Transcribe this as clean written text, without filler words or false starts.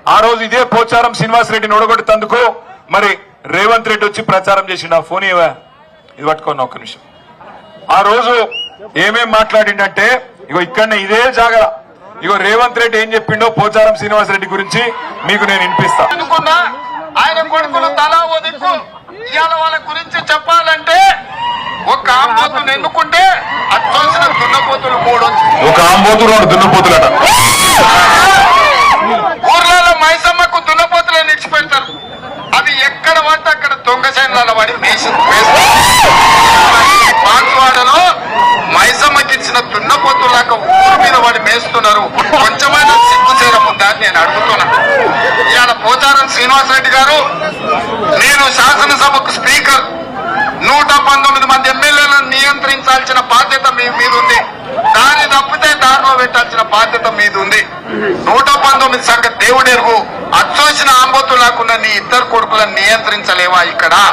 ఆ రోజు ఇదే పోచారం శ్రీనివాసరెడ్డిని ఓడగొట్టేందుకు మరి రేవంత్ రెడ్డి వచ్చి ప్రచారం చేసిండు. ఆ ఫోన్ ఇవ్వ, ఇది పట్టుకున్నా ఒక్క నిమిషం. ఆ రోజు ఏమేం మాట్లాడిండంటే, ఇగో ఇక్కడనే ఇదే జాగర, ఇగో రేవంత్ రెడ్డి ఏం చెప్పిండో పోచారం శ్రీనివాసరెడ్డి గురించి మీకు నేను వినిపిస్తా. ఆయన కొడుకులు తలా ఓ దిక్కు, ఇవాళ వాళ్ళ గురించి చెప్పాలంటే ఒక ఆంబోతులు ఎన్నుకుంటే అచ్చొచ్చిన దున్నపోతులు 3 ఒక ఆంబోతులు 2 దున్నపోతులట. ఊర్లలో మైసమ్మకు దున్నపోతులను నిడిచిపెడతారు. అవి ఎక్కడ పడితే అక్కడ దొంగ సైన్యాల వాడి పాకువాడలో మైసమ్మకి ఇచ్చిన దున్నపోతులాక ఊరు మీద వాడి మేస్తున్నారు. కొంచెమైనా సిగ్గుచేరం ఉందా అని నేను అడుగుతున్నా. ఇవాళ పోచారం శ్రీనివాసరెడ్డి గారు, నేను శాసనసభకు స్పీకర్, 119 మంది ఎమ్మెల్యేలను నియంత్రించాల్సిన బాధ్యత మీ మీద ఉంది. దాన్ని తప్పితే దారిలో పెట్టాల్సిన బాధ్యత మీద ఉంది. 119 సంగతి దేవుడెరుగు. అచ్చోసిన ఆంబోతులాకున్న నీ 2 కొడుకులను నియంత్రించలేవా ఇక్కడ?